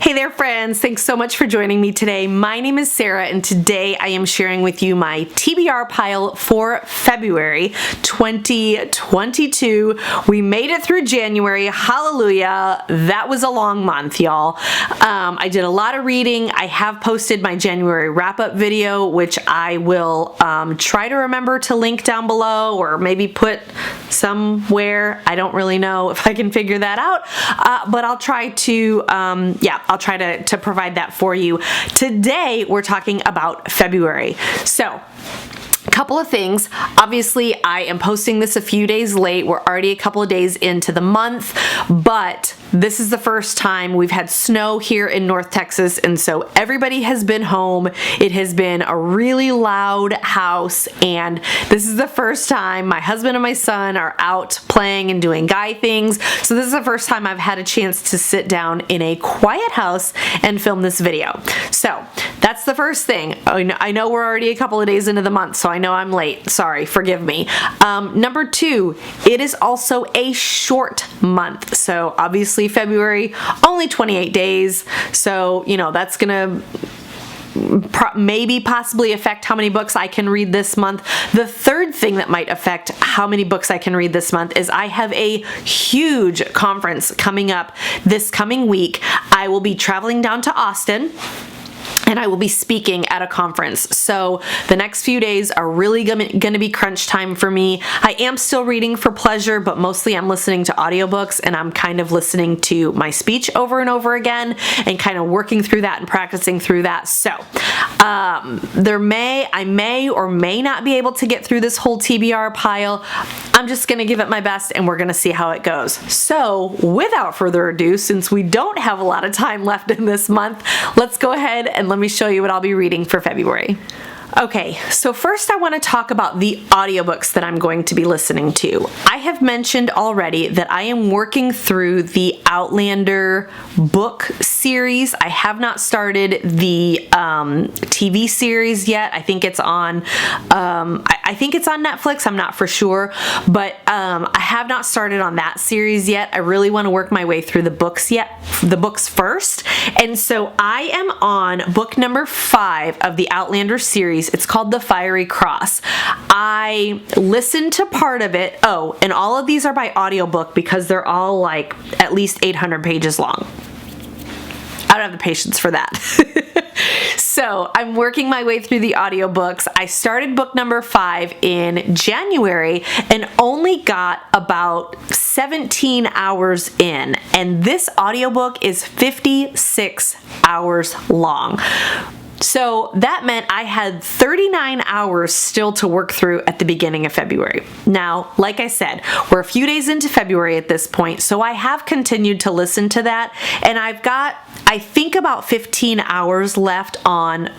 Hey there friends, thanks so much for joining me today. My name is Sarah and today I am sharing with you my TBR pile for February 2022. We made it through January, hallelujah. That was a long month, y'all. I did a lot of reading. I have posted my January wrap-up video, which I will try to remember to link down below or maybe put somewhere. I don't really know if I can figure that out, but I'll try to, I'll try to provide that for you. Today, we're talking about February. So, a couple of things. Obviously, I am posting this a few days late. We're already a couple of days into the month, but this is the first time we've had snow here in North Texas, and so everybody has been home. It has been a really loud house, and this is the first time my husband and my son are out playing and doing guy things. So this is the first time I've had a chance to sit down in a quiet house and film this video. So that's the first thing. I know we're already a couple of days into the month, so I know I'm late. Sorry, forgive me. Number two, it is also a short month. So obviously February, only 28 days. So, you know, that's gonna maybe possibly affect how many books I can read this month. The third thing that might affect how many books I can read this month is I have a huge conference coming up this coming week. I will be traveling down to Austin, and I will be speaking at a conference. So the next few days are really gonna be crunch time for me. I am still reading for pleasure, but mostly I'm listening to audiobooks, and I'm kind of listening to my speech over and over again and kind of working through that and practicing through that. So I may or may not be able to get through this whole TBR pile. I'm just gonna give it my best and we're gonna see how it goes. So without further ado, since we don't have a lot of time left in this month, let's go ahead and let me show you what I'll be reading for February. Okay, so first I want to talk about the audiobooks that I'm going to be listening to. I have mentioned already that I am working through the Outlander book series. I have not started the TV series yet. I think it's on I think it's on Netflix. I'm not for sure, but I have not started on that series yet. I really want to work my way through the books first. And so I am on book number 5 of the Outlander series. It's called The Fiery Cross. I listened to part of it. Oh, and all of these are by audiobook because they're all like at least 800 pages long. I don't have the patience for that. So I'm working my way through the audiobooks. I started book number 5 in January and only got about 17 hours in. And this audiobook is 56 hours long. So that meant I had 39 hours still to work through at the beginning of February. Now, like I said, we're a few days into February at this point, so I have continued to listen to that, and I've got, I think, about 15 hours left on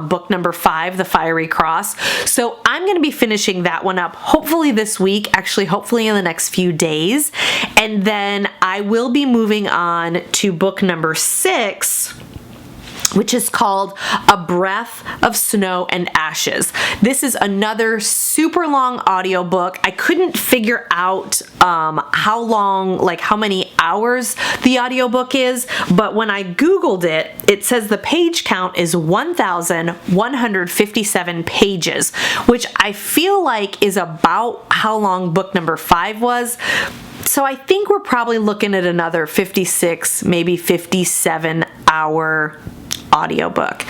book number 5, The Fiery Cross. So I'm going to be finishing that one up hopefully this week, actually hopefully in the next few days, and then I will be moving on to book number 6, which is called A Breath of Snow and Ashes. This is another super long audiobook. I couldn't figure out how long, like how many hours the audiobook is, but when I Googled it, it says the page count is 1,157 pages, which I feel like is about how long book number 5 was. So I think we're probably looking at another 56, maybe 57 hour audiobook.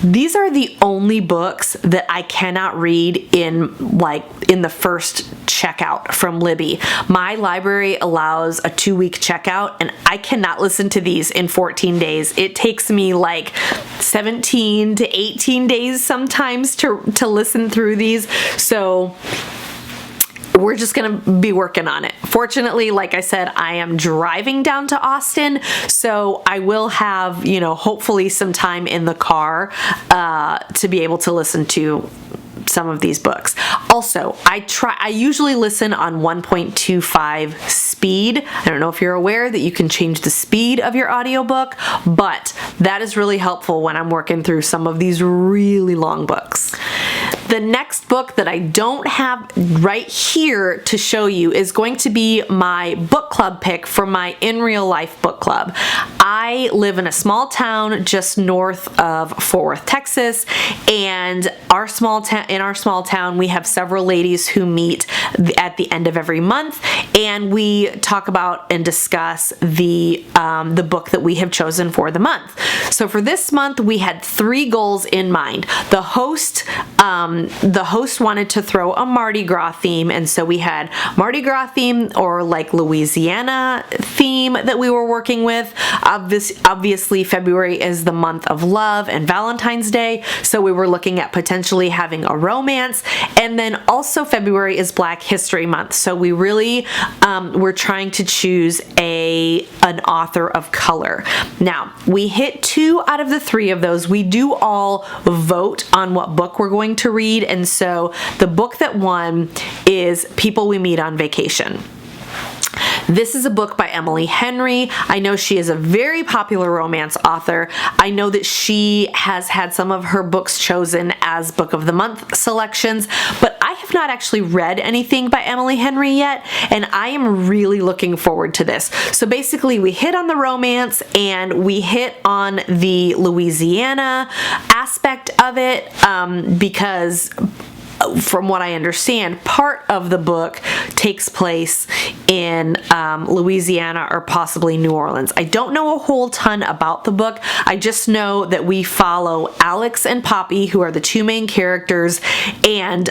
These are the only books that I cannot read in the first checkout from Libby. My library allows a 2-week checkout, and I cannot listen to these in 14 days. It takes me like 17 to 18 days sometimes to listen through these. So we're just gonna be working on it. Fortunately, like I said, I am driving down to Austin, so I will have, you know, hopefully some time in the car to be able to listen to some of these books. Also, I usually listen on 1.25 speed. I don't know if you're aware that you can change the speed of your audiobook, but that is really helpful when I'm working through some of these really long books. The next book that I don't have right here to show you is going to be my book club pick for my In Real Life book club. I live in a small town just north of Fort Worth, Texas, and in our small town we have several ladies who meet at the end of every month, and we talk about and discuss the book that we have chosen for the month. So for this month we had 3 goals in mind. The host wanted to throw a Mardi Gras theme, and so we had Mardi Gras theme or like Louisiana theme that we were working with. Obviously February is the month of love and Valentine's Day, so we were looking at potentially having a romance. And then also February is Black History Month, so we really were trying to choose an author of color. Now, we hit 2 out of the 3 of those. We do all vote on what book we're going to read, and so the book that won is People We Meet on Vacation. This is a book by Emily Henry. I know she is a very popular romance author. I know that she has had some of her books chosen as Book of the Month selections, but I have not actually read anything by Emily Henry yet, and I am really looking forward to this. So basically we hit on the romance and we hit on the Louisiana aspect of it because from what I understand, part of the book takes place in Louisiana or possibly New Orleans. I don't know a whole ton about the book. I just know that we follow Alex and Poppy, who are the 2 main characters, and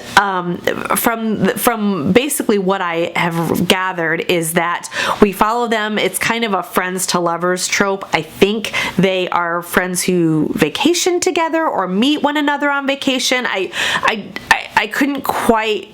from basically what I have gathered is that we follow them. It's kind of a friends to lovers trope. I think they are friends who vacation together or meet one another on vacation. I couldn't quite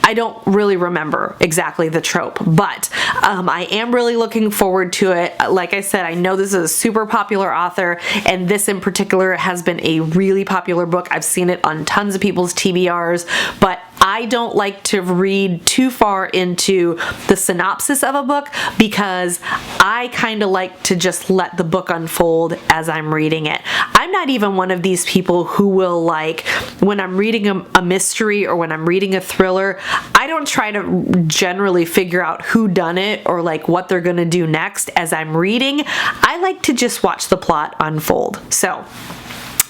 I don't really remember exactly the trope, but I am really looking forward to it. Like I said, I know this is a super popular author, and this in particular has been a really popular book. I've seen it on tons of people's TBRs, but I don't like to read too far into the synopsis of a book because I kind of like to just let the book unfold as I'm reading it. I'm not even one of these people who will, like, when I'm reading a mystery or when I'm reading a thriller, I don't try to generally figure out who done it or like what they're gonna do next as I'm reading. I like to just watch the plot unfold. So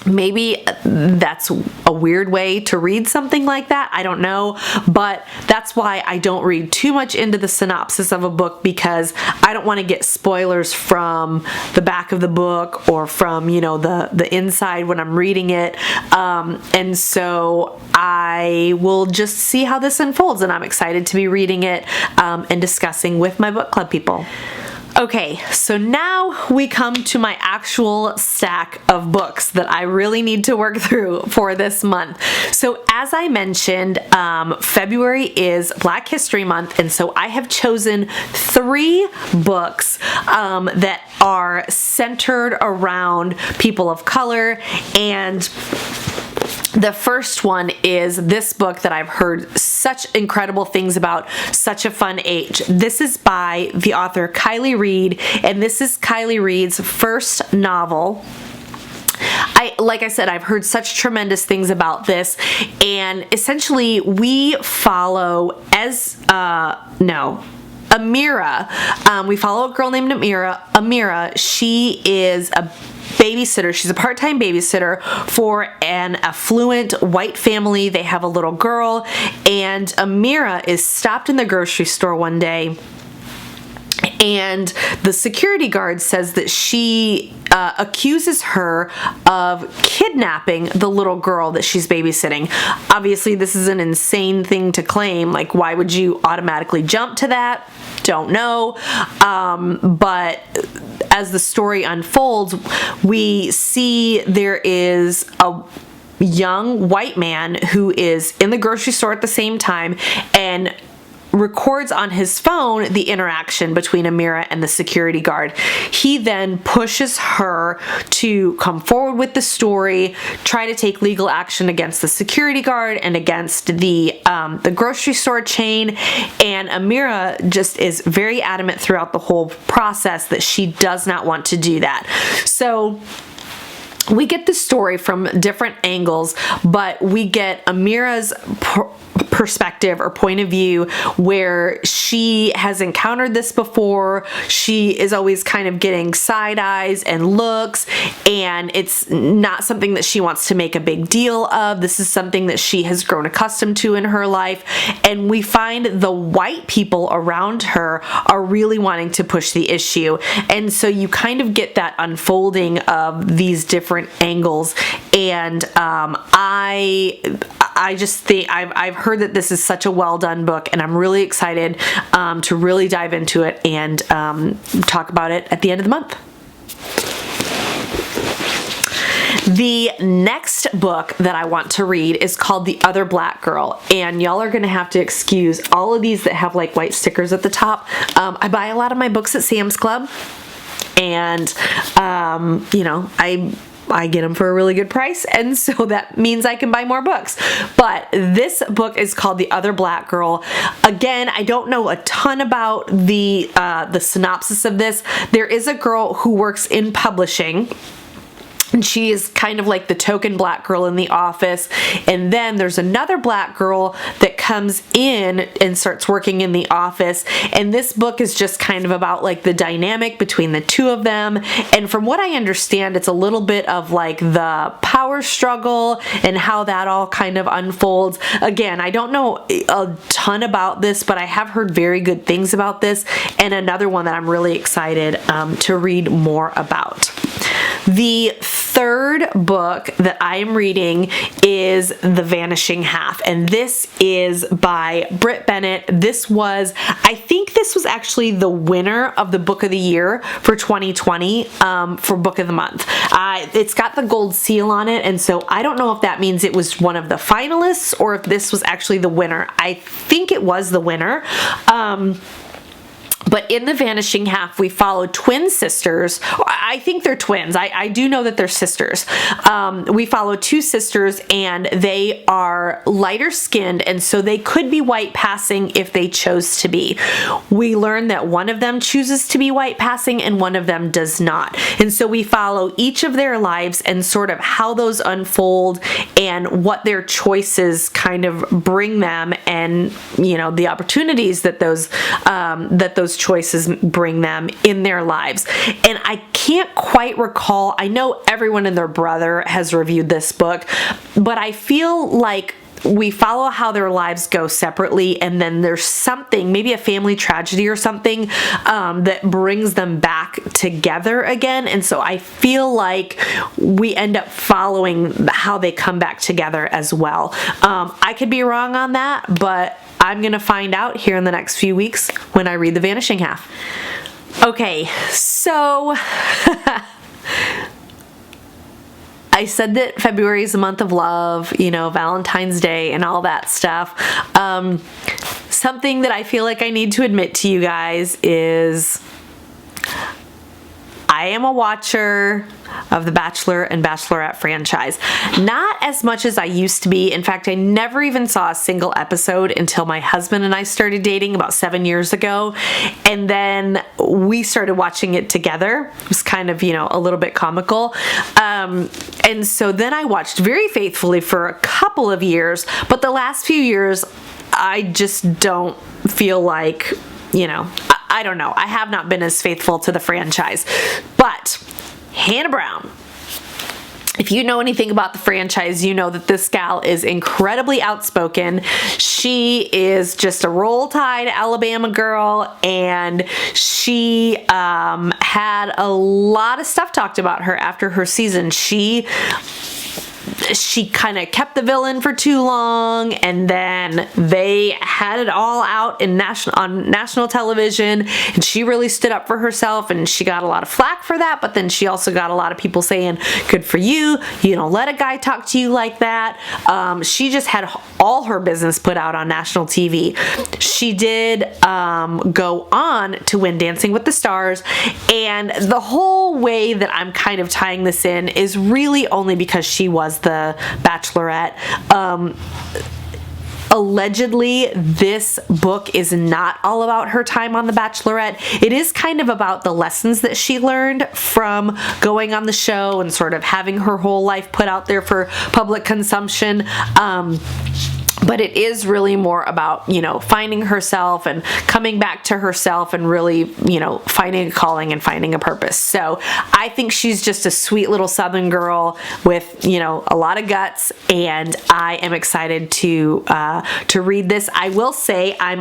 maybe that's a weird way to read something like that. I don't know, but that's why I don't read too much into the synopsis of a book, because I don't want to get spoilers from the back of the book or from, you know, the inside when I'm reading it. And so I will just see how this unfolds, and I'm excited to be reading it and discussing with my book club people. Okay, so now we come to my actual stack of books that I really need to work through for this month. So as I mentioned, February is Black History Month, and so I have chosen 3 books that are centered around people of color, and the first one is this book that I've heard such incredible things about, Such a Fun Age. This is by the author Kylie Reed, and this is Kylie Reed's first novel. Like I said, I've heard such tremendous things about this, and essentially we follow Amira. We follow a girl named Amira. She is a babysitter. She's a part-time babysitter for an affluent white family. They have a little girl, and Amira is stopped in the grocery store one day, and the security guard says that she accuses her of kidnapping the little girl that she's babysitting. Obviously, this is an insane thing to claim. Like, why would you automatically jump to that? Don't know. But as the story unfolds, we see there is a young white man who is in the grocery store at the same time and records on his phone the interaction between Amira and the security guard. He then pushes her to come forward with the story, try to take legal action against the security guard and against the grocery store chain, and Amira just is very adamant throughout the whole process that she does not want to do that. So we get the story from different angles, but we get Amira's perspective or point of view where she has encountered this before. She is always kind of getting side eyes and looks, and it's not something that she wants to make a big deal of. This is something that she has grown accustomed to in her life, and we find the white people around her are really wanting to push the issue, and so you kind of get that unfolding of these different angles. And I just think I've heard that this is such a well done book, and I'm really excited to really dive into it and talk about it at the end of the month. The next book that I want to read is called The Other Black Girl, and y'all are gonna have to excuse all of these that have like white stickers at the top. I buy a lot of my books at Sam's Club, and you know, I get them for a really good price, and so that means I can buy more books. But this book is called The Other Black Girl. Again, I don't know a ton about the synopsis of this. There is a girl who works in publishing, and she is kind of like the token black girl in the office. And then there's another black girl that comes in and starts working in the office. And this book is just kind of about like the dynamic between the two of them. And from what I understand, it's a little bit of like the power struggle and how that all kind of unfolds. Again, I don't know a ton about this, but I have heard very good things about this. And another one that I'm really excited to read more about. The third book that I am reading is The Vanishing Half, and this is by Britt Bennett. I think this was actually the winner of the Book of the Year for 2020 for Book of the Month. It's got the gold seal on it, and so I don't know if that means it was one of the finalists or if this was actually the winner. I think it was the winner. But in The Vanishing Half, we follow twin sisters. I think they're twins. I do know that they're sisters. We follow two sisters, and they are lighter skinned, and so they could be white passing if they chose to be. We learn that one of them chooses to be white passing and one of them does not. And so we follow each of their lives and sort of how those unfold and what their choices kind of bring them, and you know, the opportunities that those choices bring them in their lives. And I can't quite recall, I know everyone and their brother has reviewed this book, but I feel like we follow how their lives go separately, and then there's something, maybe a family tragedy or something, that brings them back together again. And so I feel like we end up following how they come back together as well. I could be wrong on that, but I'm gonna find out here in the next few weeks when I read The Vanishing Half. Okay, so I said that February is a month of love, you know, Valentine's Day and all that stuff. Something that I feel like I need to admit to you guys is I am a watcher of the Bachelor and Bachelorette franchise. Not as much as I used to be. In fact, I never even saw a single episode until my husband and I started dating about 7 years ago. And then we started watching it together. It was kind of, you know, a little bit comical. And so then I watched very faithfully for a couple of years. But the last few years, I just don't feel like, you know, I don't know. I have not been as faithful to the franchise. But Hannah Brown, if you know anything about the franchise, you know that this gal is incredibly outspoken. She is just a Roll Tide Alabama girl, and she had a lot of stuff talked about her after her season. She kind of kept the villain for too long, and then they had it all out on national television, and she really stood up for herself, and she got a lot of flack for that. But then she also got a lot of people saying, good for you, you don't let a guy talk to you like that. She just had all her business put out on national TV. She did go on to win Dancing with the Stars, and the whole way that I'm kind of tying this in is really only because she was the Bachelorette. A allegedly this book is not all about her time on The Bachelorette. It is kind of about the lessons that she learned from going on the show and sort of having her whole life put out there for public consumption. But it is really more about, finding herself and coming back to herself and really, finding a calling and finding a purpose. So I think she's just a sweet little Southern girl with, a lot of guts, and I am excited to read this. I will say I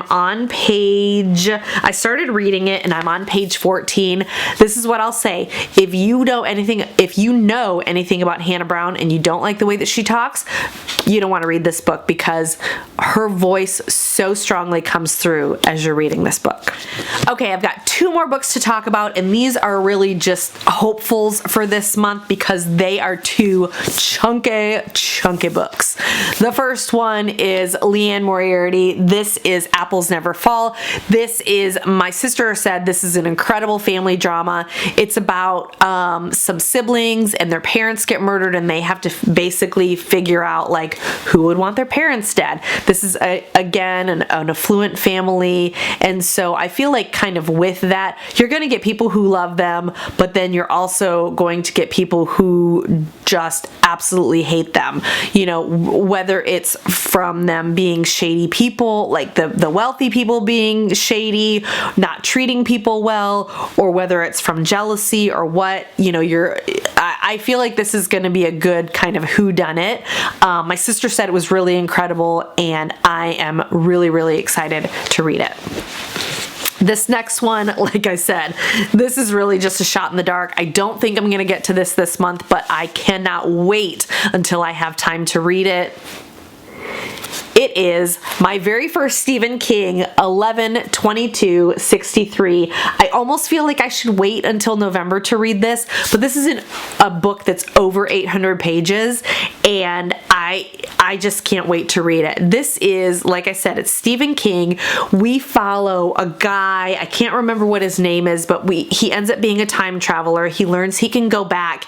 started reading it and I'm on page 14. This is what I'll say. If you know anything about Hannah Brown and you don't like the way that she talks, you don't want to read this book, because her voice so strongly comes through as you're reading this book. Okay, I've got 2 more books to talk about, and these are really just hopefuls for this month because they are 2 chunky books. The first one is Leanne Moriarty. This is Apples Never Fall. This is, my sister said, this is an incredible family drama. It's about some siblings and their parents get murdered, and they have to basically figure out who would want their parents dead. This is again an affluent family, and so I feel like kind of with that you're going to get people who love them, but then you're also going to get people who just absolutely hate them, whether it's from them being shady people, like the wealthy people being shady, not treating people well, or whether it's from jealousy or what. I feel like this is going to be a good kind of whodunit. My sister said it was really incredible, and I am really, really excited to read it. This next one, like I said, this is really just a shot in the dark. I don't think I'm going to get to this month, but I cannot wait until I have time to read it. It is my very first Stephen King, 11/22/63. I almost feel like I should wait until November to read this, but this is a book that's over 800 pages, and I just can't wait to read it. This is, like I said, it's Stephen King. We follow a guy, I can't remember what his name is, but he ends up being a time traveler. He learns he can go back,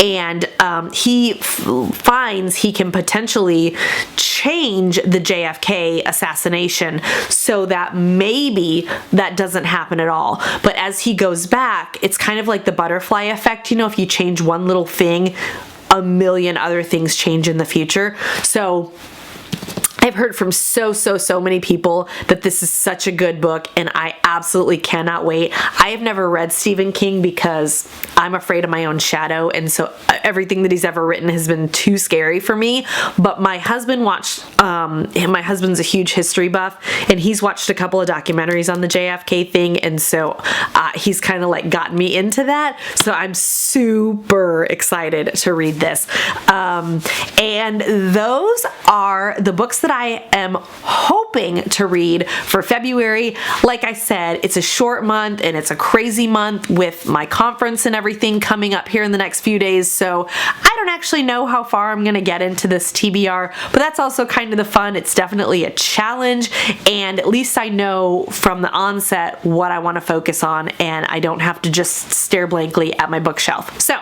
and he finds he can potentially change the JFK assassination so that maybe that doesn't happen at all. But as he goes back, it's kind of like the butterfly effect. If you change one little thing, a million other things change in the future. So I've heard from so many people that this is such a good book, and I absolutely cannot wait. I have never read Stephen King because I'm afraid of my own shadow, and so everything that he's ever written has been too scary for me. But my husband watched, my husband's a huge history buff, and he's watched a couple of documentaries on the JFK thing, and so he's kind of gotten me into that. So I'm super excited to read this. And those are the books that I am hoping to read for February. Like I said, it's a short month and it's a crazy month with my conference and everything coming up here in the next few days. So I don't actually know how far I'm going to get into this TBR, but that's also kind of the fun. It's definitely a challenge, and at least I know from the onset what I want to focus on, and I don't have to just stare blankly at my bookshelf. So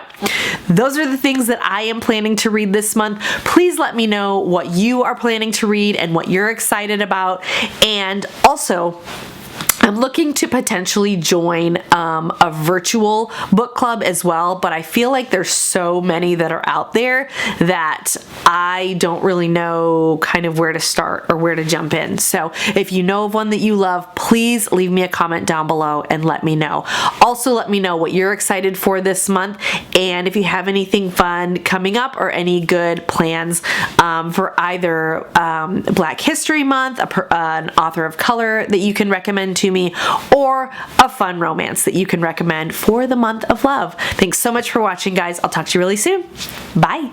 those are the things that I am planning to read this month. Please let me know what you are planning to read and what you're excited about. And also, I'm looking to potentially join a virtual book club as well, but I feel like there's so many that are out there that I don't really know kind of where to start or where to jump in. So if you know of one that you love, please leave me a comment down below and let me know. Also, let me know what you're excited for this month, and if you have anything fun coming up or any good plans for either Black History Month, an author of color that you can recommend to me, or a fun romance that you can recommend for the month of love. Thanks so much for watching, guys. I'll talk to you really soon. Bye.